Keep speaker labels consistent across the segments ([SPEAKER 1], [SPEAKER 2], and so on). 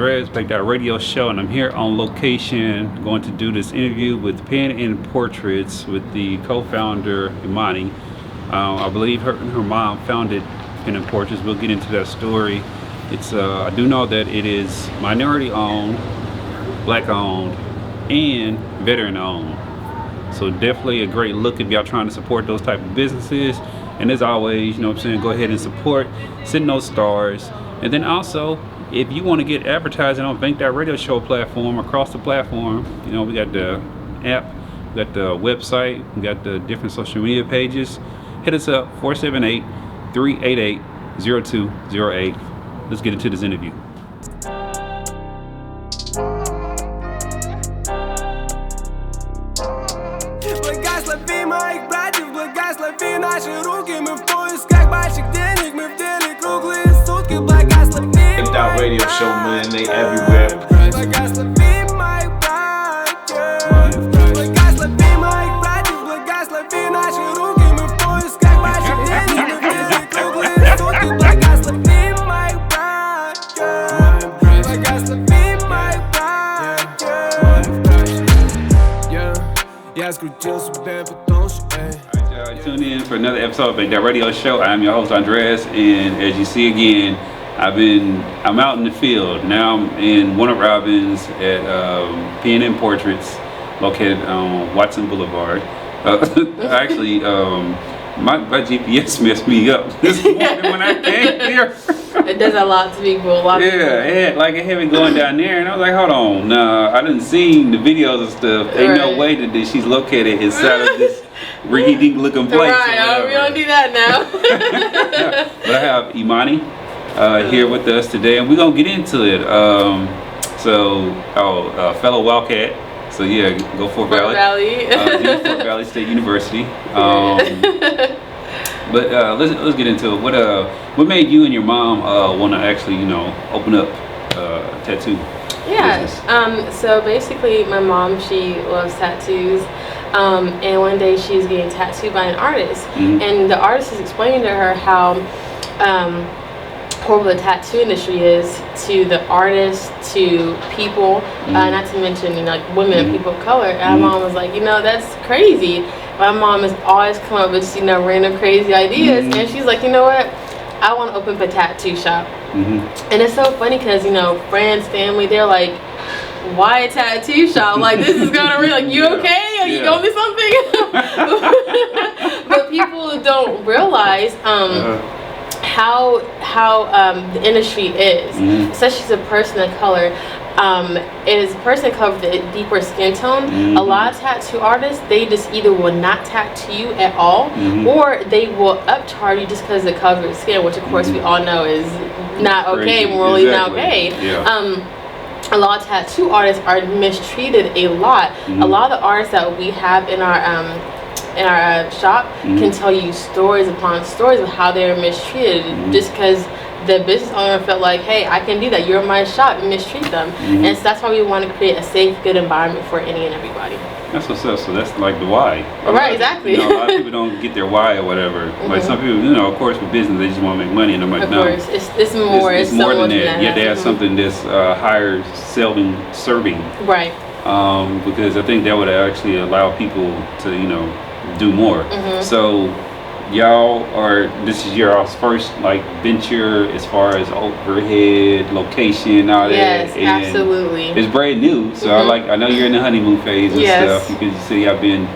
[SPEAKER 1] Backyard Radio Show, and I'm here on location going to do this interview with Pen and Portraits with the co-founder Imani. I believe her and her mom founded Pen and Portraits. We'll get into that story. It's I do know that it is minority owned, black owned, and veteran owned. So definitely a great look if y'all trying to support those type of businesses. And as always, you know what I'm saying, go ahead and support, send those stars. And then also, if you want to get advertising on Backyard Radio Show platform, across the platform, you know, we got the app, we got the website, we got the different social media pages. Hit us up, 478-388-0208. Let's get into this interview.
[SPEAKER 2] Radio show, man, they everywhere.
[SPEAKER 1] Tune in for another episode of Backyard Radio Show. I'm your host Andres, and as you see again, I'm out in the field. Now I'm in Warner Robins at Pen and Portraits, located on Watson Boulevard. Actually, my GPS messed me up this morning when I came here.
[SPEAKER 3] It does a lot to people.
[SPEAKER 1] It had me going down there, and I was like, hold on, nah, I didn't see the videos and stuff. Ain't no way that she's located inside of this rinky-dink looking place.
[SPEAKER 3] Right, we don't do that now.
[SPEAKER 1] But I have Imani here with us today, and we're gonna get into it. Fellow wildcat. So yeah, go Fort Valley. Fort Valley State University. But let's get into it. What made you and your mom want to actually, open up a tattoo business?
[SPEAKER 3] So basically, my mom, she loves tattoos. And one day she was getting tattooed by an artist, and the artist is explaining to her how horrible the tattoo industry is to the artists, to people, not to mention like women and people of color. And my mom was like, that's crazy. My mom has always come up with random crazy ideas, and she's like, you know what, I want to open up a tattoo shop. And it's so funny because friends, family, they're like, why a tattoo shop? Like, this is gonna really, like, you okay? Are you going to something? But people don't realize how the industry is, especially as a person of color. Is a person of color with a deeper skin tone. A lot of tattoo artists, they just either will not tattoo you at all, or they will upcharge you just because of the color of your skin, which of course we all know is not okay, morally not okay. A lot of tattoo artists are mistreated a lot. A lot of the artists that we have in our shop can tell you stories upon stories of how they were mistreated just because the business owner felt like, hey, I can do that, you're in my shop, and mistreat them. And so that's why we want to create a safe, good environment for any and everybody.
[SPEAKER 1] That's what's up. So that's like the why.
[SPEAKER 3] Right, exactly.
[SPEAKER 1] A lot of people don't get their why or whatever. Like some people, of course, with business, they just want to make money, and I'm like, no. Of
[SPEAKER 3] course, it's more.
[SPEAKER 1] It's more than that. Yeah, they have something that's higher serving. Right. Because I think that would actually allow people to, do more. So this is your first venture as far as overhead, location, all that.
[SPEAKER 3] Yes, absolutely.
[SPEAKER 1] It's brand new, so I know you're in the honeymoon phase and stuff, because you see I've been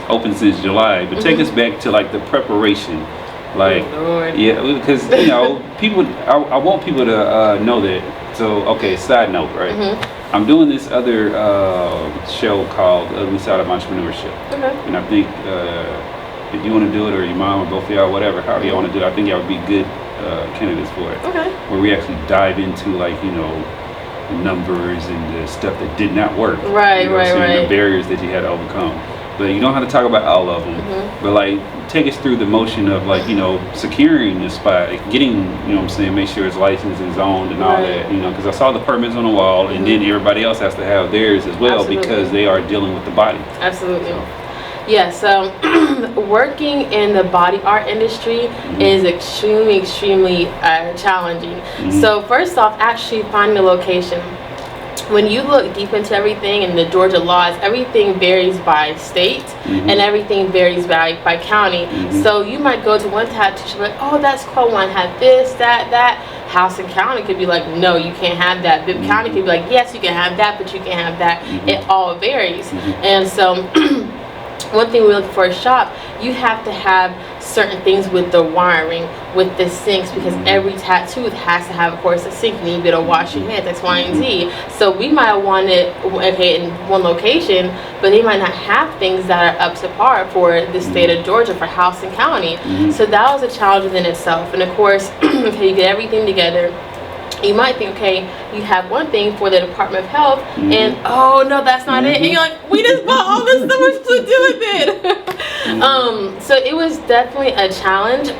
[SPEAKER 1] open since July. But take us back to the preparation. Because people, I want people to know that. So side note, right? I'm doing this other show called Ugly Side of Entrepreneurship, and I think if you want to do it, or your mom, or both of y'all, whatever, however y'all want to do it, I think y'all would be good candidates for it. Where we actually dive into numbers and the stuff that did not work. Right. The barriers that you had to overcome. But you don't have to talk about all of them. But take us through the motion of securing the spot, getting, make sure it's licensed and zoned and all that, because I saw the permits on the wall, and then everybody else has to have theirs as well. Absolutely. Because they are dealing with the body.
[SPEAKER 3] Absolutely. Yeah, so working in the body art industry is extremely challenging. So first off, actually finding a location. When you look deep into everything in the Georgia laws, everything varies by state and everything varies by county. So you might go to one tattoo shop, like, oh, that's cool, one had this, that. House and county could be like, no, you can't have that. Bibb County could be like, yes, you can have that, but you can't have that. It all varies. And so one thing we look for a shop, you have to have certain things with the wiring, with the sinks, because every tattoo has to have, of course, a sink. You need to be able to wash your hands, X, Y, and Z. So we might want it, okay, in one location, but they might not have things that are up to par for the state of Georgia, for house and county. So that was a challenge within itself. And of course, okay, you get everything together. You might think, okay, you have one thing for the Department of Health, and oh no, that's not it. And you're like, we just bought all this stuff, what to do with it? So it was definitely a challenge.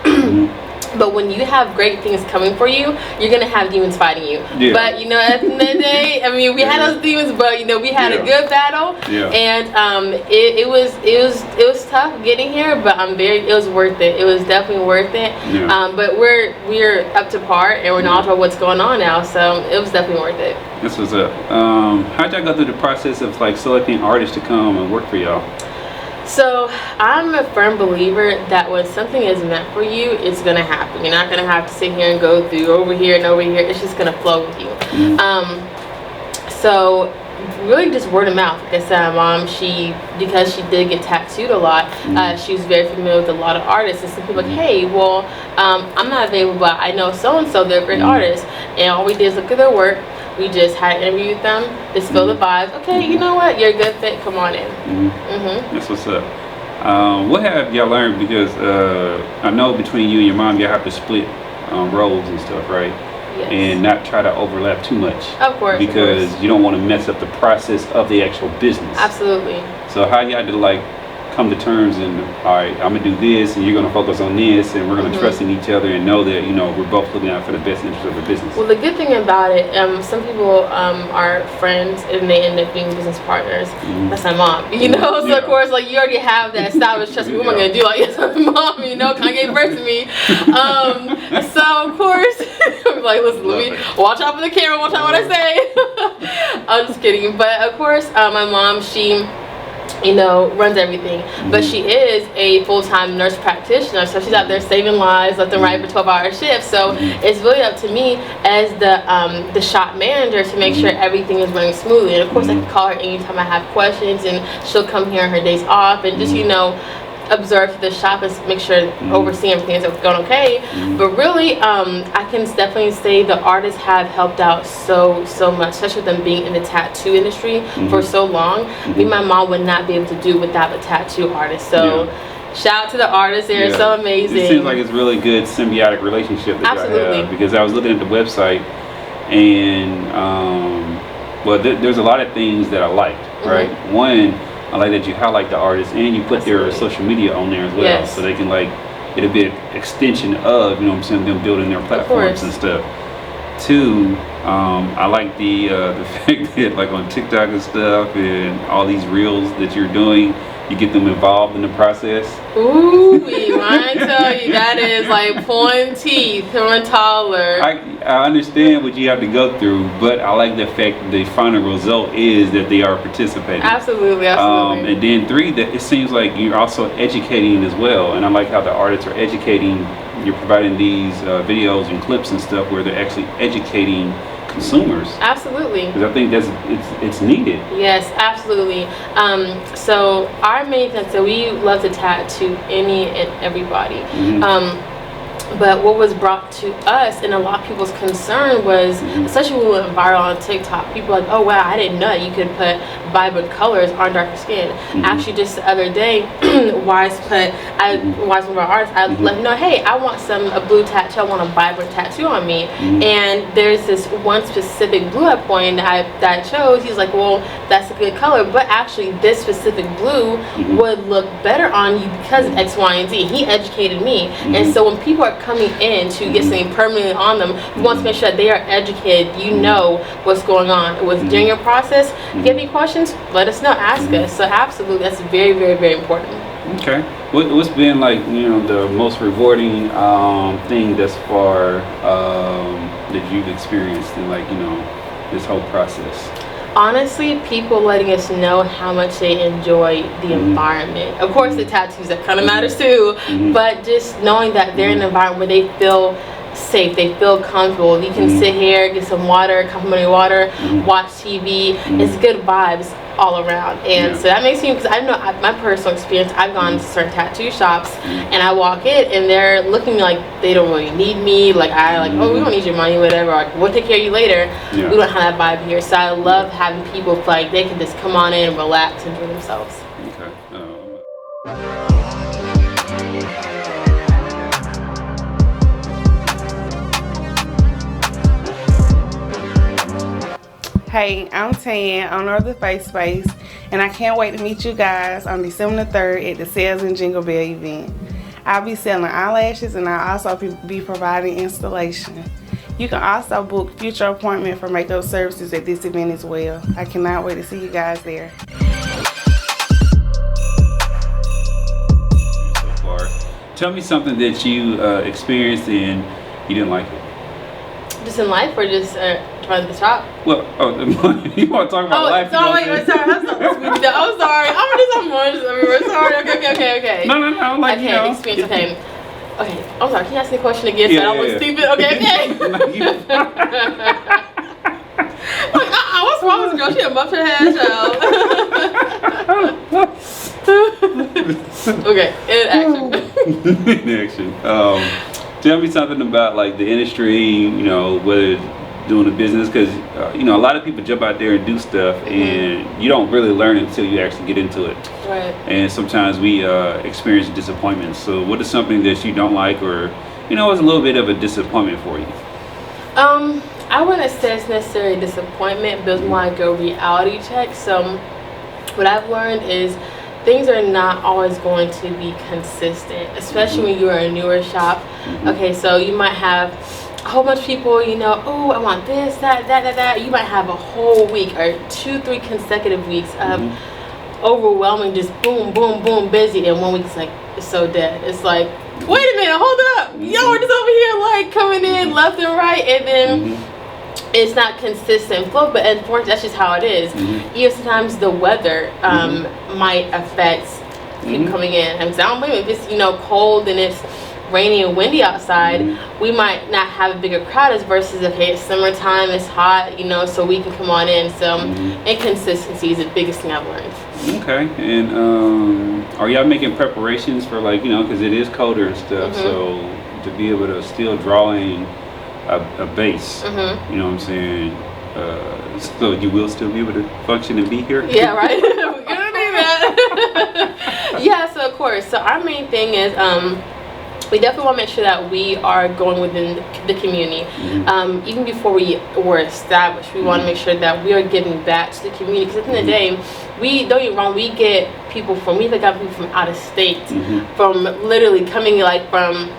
[SPEAKER 3] But when you have great things coming for you, you're gonna have demons fighting you. Yeah. But you know, at the end of the day, I mean, we had those demons, but you know, we had a good battle. Yeah. And it was tough getting here, but it was worth it. It was definitely worth it. Yeah. But we're up to par, and we're knowledgeable of what's going on now, so it was definitely worth it.
[SPEAKER 1] This was how'd y'all go through the process of like selecting artists to come and work for y'all?
[SPEAKER 3] So I'm a firm believer that when something is meant for you, it's gonna happen. You're not gonna have to sit here and go through over here and over here. It's just gonna flow with you. So really just word of mouth. Like I said, my mom, because she did get tattooed a lot, she was very familiar with a lot of artists. And some people like, hey, well, I'm not available, but I know so-and-so, they're great artists. And all we did is look at their work. We just had an interview with them, just feel the vibes. Okay, you know what? You're a good fit. Come on in.
[SPEAKER 1] That's what's up. What have y'all learned? Because I know between you and your mom, y'all have to split roles and stuff, right? Yes. And not try to overlap too much.
[SPEAKER 3] Of course.
[SPEAKER 1] Because you don't want to mess up the process of the actual business.
[SPEAKER 3] Absolutely.
[SPEAKER 1] So how y'all to like come to terms and, all right, I'm gonna do this and you're gonna focus on this, and we're gonna trust in each other and know that, you know, we're both looking out for the best interest of the business.
[SPEAKER 3] Well, the good thing about it, some people are friends and they end up being business partners. That's my mom, you know. So of course, like, you already have that established trust. What am I gonna do? Like, yes, my mom, you know, Kanye first to me. So of course, I'm like, listen, let me watch out for the camera, watch out what I say. I'm just kidding, but of course, my mom, she, you know, runs everything, but she is a full-time nurse practitioner, so she's out there saving lives left and right for 12-hour shifts. So it's really up to me as the shop manager to make sure everything is running smoothly. And of course, I can call her anytime I have questions, and she'll come here on her days off and just, you know, observe the shop and make sure overseeing everything is going okay. But really, I can definitely say the artists have helped out so much, especially with them being in the tattoo industry for so long. Me and my mom would not be able to do without the tattoo artists. So shout out to the artists, they're so amazing.
[SPEAKER 1] It seems like it's really good symbiotic relationship that y'all have, because I was looking at the website and well, there's a lot of things that I liked, right? One, I like that you highlight the artists and you put their social media on there as well, so they can, like, it'll be an extension of, you know what I'm saying, them building their platforms and stuff. Two, I like the fact that, like, on TikTok and stuff and all these reels that you're doing, you get them involved in the process. Ooh, when I tell you, that is like pulling teeth, coming taller. I understand what you have to go through, but I like the fact that the final result is that they are participating.
[SPEAKER 3] Absolutely, absolutely.
[SPEAKER 1] And then three, that it seems like you're also educating as well, and I like how the artists are educating. You're providing these videos and clips and stuff where they're actually educating consumers.
[SPEAKER 3] Absolutely.
[SPEAKER 1] Because I think it's needed.
[SPEAKER 3] Yes, absolutely. So our main thing, so we love to tattoo any and everybody. But what was brought to us and a lot of people's concern was, especially when we went viral on TikTok, people were like, oh wow, I didn't know you could put vibrant colors on darker skin. Actually, just the other day, Wise one of our artists, I let him know, hey, I want a blue tattoo, I want a vibrant tattoo on me. And there's this one specific blue I pointed that I chose. He's like, well, that's a good color, but actually this specific blue would look better on you because of X, Y, and Z. He educated me. And so when people are are coming in to get something permanently on them, we want to make sure that they are educated. You know what's going on. During your process, if you have any questions, let us know. Ask us. So absolutely, that's very, very, very important.
[SPEAKER 1] Okay. What's been like, the most rewarding thing thus far that you've experienced in this whole process?
[SPEAKER 3] Honestly, people letting us know how much they enjoy the environment. Of course, the tattoos, that kind of matters too, but just knowing that they're in an environment where they feel safe, they feel comfortable. You can sit here, get some water, complimentary water, watch TV. It's good vibes all around, and so that makes me, because I know my personal experience, I've gone to certain tattoo shops and I walk in and they're looking at me like they don't really need me, oh, we don't need your money, whatever, or we'll take care of you later. We don't have that vibe here, so I love having people feel like they can just come on in and relax and enjoy themselves.
[SPEAKER 1] Okay.
[SPEAKER 4] Hey, I'm Tan, owner of the Face Space, and I can't wait to meet you guys on December the 3rd at the Sales and Jingle Bell event. I'll be selling eyelashes and I'll also be providing installation. You can also book future appointment for makeup services at this event as well. I cannot wait to see you guys there.
[SPEAKER 1] So far, tell me something that you experienced and you didn't like it.
[SPEAKER 3] Just in life, or just trying to shop?
[SPEAKER 1] Well, you want to talk about life?
[SPEAKER 3] Oh, wait, sorry. I'm sorry. We're sorry. Okay.
[SPEAKER 1] No.
[SPEAKER 3] Okay, experience. Okay. I'm sorry. Can you ask me a question again? So I don't look stupid. Okay. What's wrong with this girl? She had bumped her head, child. Okay, in action.
[SPEAKER 1] Tell me something about the industry, whether doing a business, because a lot of people jump out there and do stuff and you don't really learn until you actually get into it.
[SPEAKER 3] Right.
[SPEAKER 1] And sometimes we experience disappointments. So what is something that you don't like, or is a little bit of a disappointment for you?
[SPEAKER 3] I wouldn't say it's necessarily disappointment, but it's more like a reality check. So what I've learned is things are not always going to be consistent, especially when you're a newer shop. Okay, so you might have a whole bunch of people, oh, I want this, that. You might have a whole week or 2-3 consecutive weeks of overwhelming, just boom, boom, boom, busy, and 1 week it's so dead. It's like, wait a minute, hold up, y'all are just over here coming in left and right, and then it's not consistent flow, but unfortunately that's just how it is. Even sometimes the weather might affect people coming in. And I don't blame it. If it's cold and it's rainy and windy outside, we might not have a bigger crowd as versus it's summertime, it's hot, so we can come on in. So inconsistency is the biggest thing I've learned.
[SPEAKER 1] Okay. And are y'all making preparations for because it is colder and stuff, so to be able to still draw in a base, you know what I'm saying? So you will still be able to function and be here?
[SPEAKER 3] Yeah, right. We're gonna do that. Yeah, so of course. So our main thing is we definitely want to make sure that we are going within the community. Even before we were established, we want to make sure that we are giving back to the community. Because at the end of the day, don't get me wrong, we get people from out of state, from literally coming from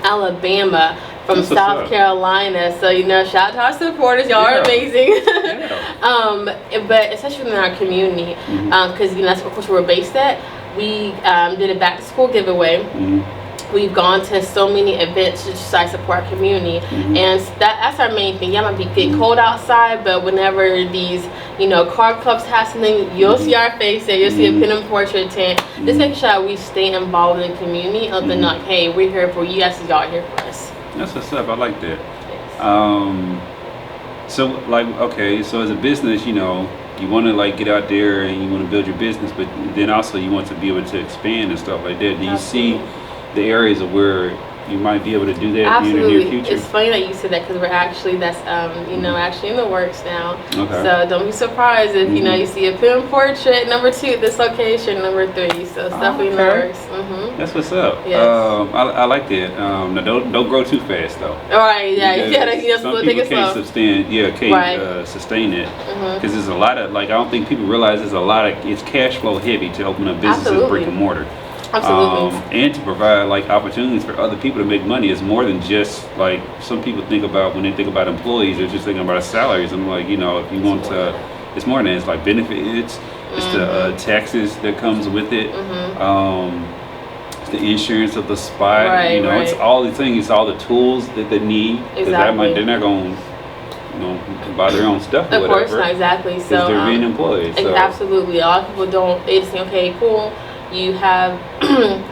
[SPEAKER 3] Alabama, from South Carolina. So shout out to our supporters, y'all are amazing. But especially in our community, because that's of course where we're based at. We did a back to school giveaway. We've gone to so many events to try to support our community, and that's our main thing. Yeah, might be getting cold outside, but whenever these card clubs have something, you'll see our face there. You'll see a pin and portrait tent. Just make sure we stay involved in the community and let them know, hey, we're here for you guys, y'all are here for us.
[SPEAKER 1] That's what's up. I like that. So okay, so as a business, you want to get out there and you want to build your business, but then also you want to be able to expand and stuff like that. Do you see the areas of where you might be able to do that in the near future?
[SPEAKER 3] It's funny that you said that, because we're actually actually in the works now.
[SPEAKER 1] Okay.
[SPEAKER 3] So don't be surprised if you see a pin portrait number 2 at this location, number 3. So it's definitely in the works.
[SPEAKER 1] That's what's up.
[SPEAKER 3] Yes.
[SPEAKER 1] I like that. Now don't grow too fast though.
[SPEAKER 3] All right. Yeah. You gotta
[SPEAKER 1] some
[SPEAKER 3] take
[SPEAKER 1] people
[SPEAKER 3] it slow.
[SPEAKER 1] Can't sustain it, because there's a lot of I don't think people realize there's a lot of, it's cash flow heavy to open up businesses brick and mortar.
[SPEAKER 3] Absolutely.
[SPEAKER 1] And to provide like opportunities for other people to make money. It's more than just like some people think about when they think about employees. They're just thinking about salaries. I'm like, if you want to, it's more than that. It's like benefits. It's the taxes that comes with it. It's the insurance of the spot.
[SPEAKER 3] Right,
[SPEAKER 1] It's all the things. It's all the tools that they need.
[SPEAKER 3] Exactly.
[SPEAKER 1] They're not going buy their own stuff or
[SPEAKER 3] of
[SPEAKER 1] whatever.
[SPEAKER 3] course not, exactly. So
[SPEAKER 1] they're being employed. So.
[SPEAKER 3] Absolutely. A lot of people don't. They just think, okay, cool. You have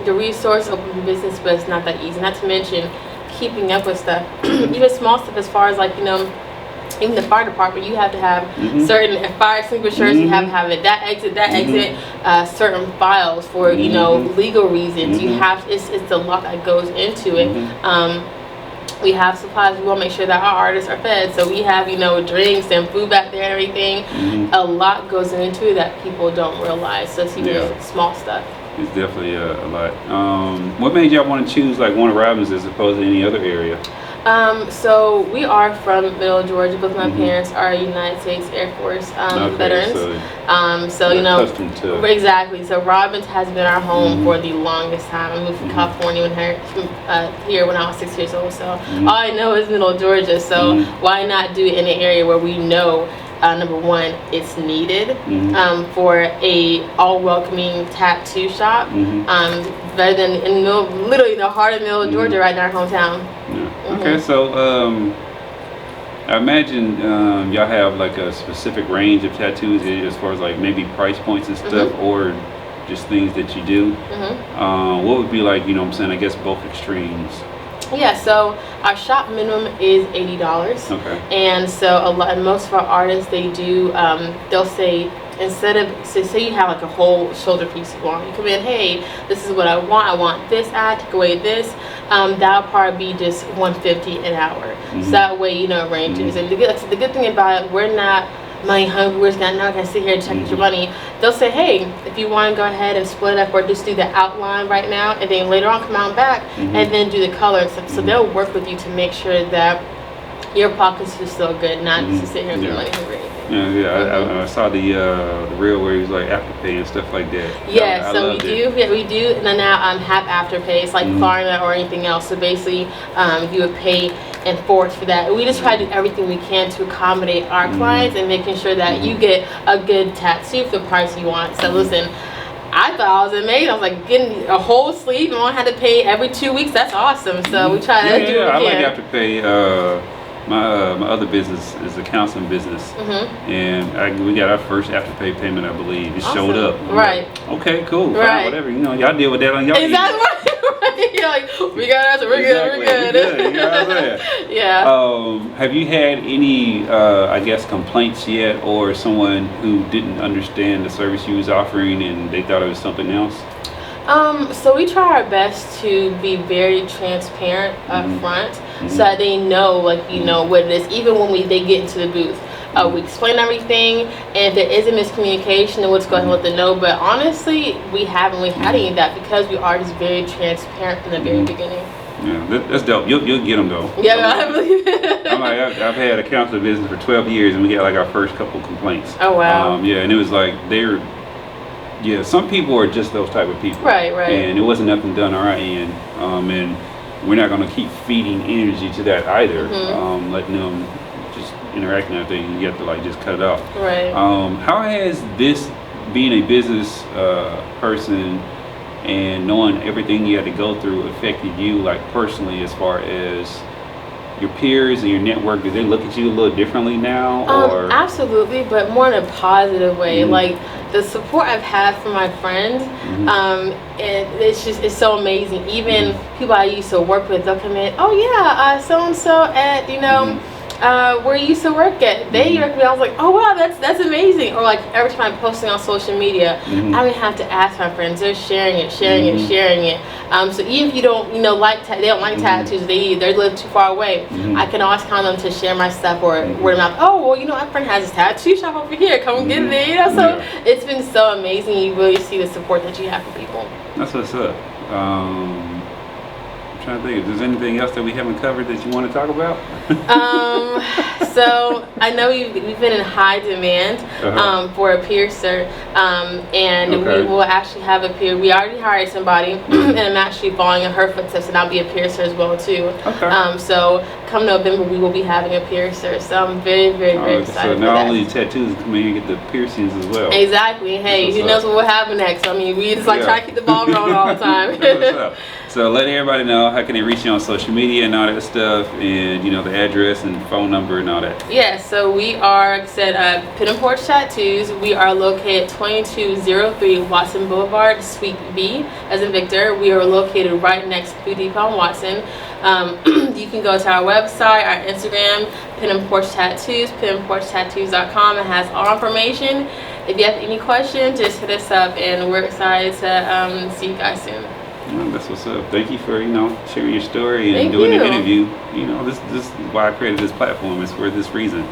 [SPEAKER 3] the resource, open your business, but it's not that easy. Not to mention keeping up with stuff, even small stuff as far as like even the fire department. You have to have certain fire extinguishers. You have to have it that exit, certain files for legal reasons. You have it's a lot that goes into it. We have supplies. We want to make sure that our artists are fed. So we have, drinks and food back there and everything. A lot goes into it that people don't realize. So it's even small stuff.
[SPEAKER 1] It's definitely a lot. What made y'all want to choose like Warner Robins as opposed to any other area?
[SPEAKER 3] So we are from Middle Georgia. Both my parents are United States Air Force veterans. So
[SPEAKER 1] accustomed to.
[SPEAKER 3] Exactly. So Robbins has been our home for the longest time. I moved from California here when I was 6 years old. So all I know is Middle Georgia. So why not do it in an area where we know number one, it's needed for a all-welcoming tattoo shop, better than in literally the heart of Middle Georgia, right in our hometown.
[SPEAKER 1] Okay, so I imagine y'all have like a specific range of tattoos as far as like maybe price points and stuff, or just things that you do. What would be like, I guess both extremes.
[SPEAKER 3] Yeah, so our shop minimum is $80.
[SPEAKER 1] Okay.
[SPEAKER 3] And so most of our artists, they do, they'll say, instead of, say you have like a whole shoulder piece you want, you come in, hey, this is what I want this ad, take away this, that'll probably be just $150 an hour. So that way, it ranges. And the good thing about it, we're not money hungry, we're just not gonna sit here and check your money. They'll say, hey, if you want to go ahead and split up or just do the outline right now, and then later on come out back and then do the color and stuff. So they'll work with you to make sure that your pockets are still good, not just to sit here and be money hungry.
[SPEAKER 1] I saw the reel where he was like Afterpay and stuff like that.
[SPEAKER 3] Yeah, so we do. Yeah, we do. And then now have Afterpay. It's like Klarna or anything else. So basically, you would pay in force for that. We just try to do everything we can to accommodate our clients and making sure that you get a good tattoo for the price you want. So listen, I thought I was amazing. I was like getting a whole sleeve and I had to pay every 2 weeks. That's awesome. So we try to do what we can.
[SPEAKER 1] I like Afterpay. My other business is a counseling business, and we got our first Afterpay payment, I believe. It showed up.
[SPEAKER 3] Right.
[SPEAKER 1] Like, okay, cool. Fine,
[SPEAKER 3] right.
[SPEAKER 1] whatever. Y'all deal with that on y'all.
[SPEAKER 3] Exactly. Right. You're like, we got it. We're good. We're good.
[SPEAKER 1] You know what I'm saying?
[SPEAKER 3] Yeah.
[SPEAKER 1] Have you had any, I guess, complaints yet, or someone who didn't understand the service you was offering and they thought it was something else?
[SPEAKER 3] So we try our best to be very transparent up front, so that they know, like, what it is. Even when they get into the booth, we explain everything, and if there is a miscommunication, then we'll just go ahead and let them know. But honestly, we haven't had any of that because we are just very transparent from the very beginning.
[SPEAKER 1] Yeah, that's dope. You'll get them though.
[SPEAKER 3] Yeah, I believe it.
[SPEAKER 1] I've had a counseling business for 12 years, and we got like our first couple complaints.
[SPEAKER 3] Oh wow.
[SPEAKER 1] And it was like yeah, some people are just those type of people.
[SPEAKER 3] Right.
[SPEAKER 1] And it wasn't nothing done on our end. And we're not going to keep feeding energy to that either. Letting them just interact and everything. You have to like just cut it off.
[SPEAKER 3] Right.
[SPEAKER 1] How has this, being a business person and knowing everything you had to go through, affected you like personally, as far as your peers and your network? Do they look at you a little differently now? Or
[SPEAKER 3] absolutely, but more in a positive way. Like the support I've had from my friends, it's so amazing. Even people I used to work with, they'll come in, oh yeah, so and so at where you used to work at, they recommend. I was like, oh wow, that's amazing. Or like every time I'm posting on social media, I don't have to ask my friends; they're sharing it. So even if you don't, they don't like tattoos, they live too far away, I can always count on them to share my stuff or word of mouth. Oh well, my friend has a tattoo shop over here. Come get it. So it's been so amazing. You really see the support that you have from people.
[SPEAKER 1] That's what's up. I'm trying to think if there's anything else that we haven't covered that you want to talk about.
[SPEAKER 3] So I know we've been in high demand for a piercer, and
[SPEAKER 1] Okay.
[SPEAKER 3] we will actually have a piercer. We already hired somebody, and I'm actually following in her footsteps, and I'll be a piercer as well too.
[SPEAKER 1] Okay.
[SPEAKER 3] So come November, we will be having a piercer. So I'm very, very, very excited.
[SPEAKER 1] So
[SPEAKER 3] for
[SPEAKER 1] not
[SPEAKER 3] that.
[SPEAKER 1] only tattoos, come in and get the piercings as well.
[SPEAKER 3] Exactly. Hey,
[SPEAKER 1] That's
[SPEAKER 3] who
[SPEAKER 1] what's
[SPEAKER 3] knows
[SPEAKER 1] up.
[SPEAKER 3] what will happen next? I mean, we just like
[SPEAKER 1] Yeah.
[SPEAKER 3] try to keep the ball rolling all the time.
[SPEAKER 1] That's what's up. So let everybody know how can they reach you on social media and all that stuff, and you know the address and phone number and all that.
[SPEAKER 3] Yeah, so we are, like I said, Pin and Porch Tattoos. We are located 2203 Watson Boulevard, Suite B, as in Victor. We are located right next to Blue Depot on Watson. You can go to our website, our Instagram, Pin and Porch Tattoos, pinandporchtattoos.com. It has all information. If you have any questions, just hit us up, and we're excited to see you guys soon.
[SPEAKER 1] Well, that's what's up. Thank you for sharing your story and
[SPEAKER 3] Thank
[SPEAKER 1] doing
[SPEAKER 3] you.
[SPEAKER 1] the interview. This is why I created this platform. It's for this reason.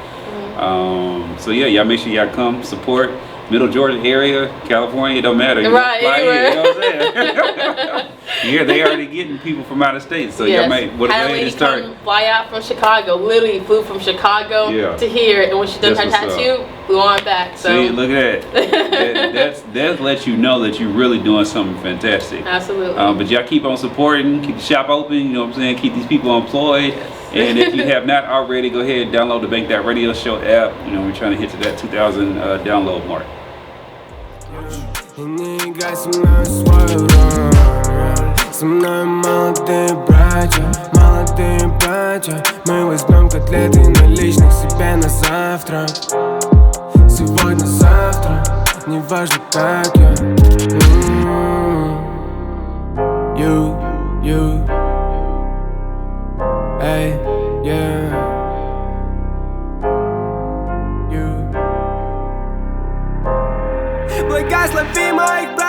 [SPEAKER 1] So yeah, y'all make sure y'all come support Middle Georgia area, California. It don't matter. You
[SPEAKER 3] Right,
[SPEAKER 1] fly in,
[SPEAKER 3] anywhere.
[SPEAKER 1] you know what I'm saying? Yeah, they already getting people from out of state, so y'all might
[SPEAKER 3] Had a lady
[SPEAKER 1] start.
[SPEAKER 3] come fly out from Chicago, literally flew from Chicago
[SPEAKER 1] Yeah.
[SPEAKER 3] to here, and when she done her
[SPEAKER 1] That's what's
[SPEAKER 3] tattoo, flew on back. So
[SPEAKER 1] See, look at that. that lets you know that you're really doing something fantastic.
[SPEAKER 3] absolutely.
[SPEAKER 1] But y'all keep on supporting, keep the shop open, you know what I'm saying? Keep these people employed. And if you have not already, go ahead and download the Bank That Radio Show app. We're trying to hit to that 2,000 download mark.
[SPEAKER 5] Со мной молодые братья, мы возьмем котлеты наличных себе на завтрак. Сегодня-завтра, неважно как я. You, эй, yeah. You. Благослови моих братьев.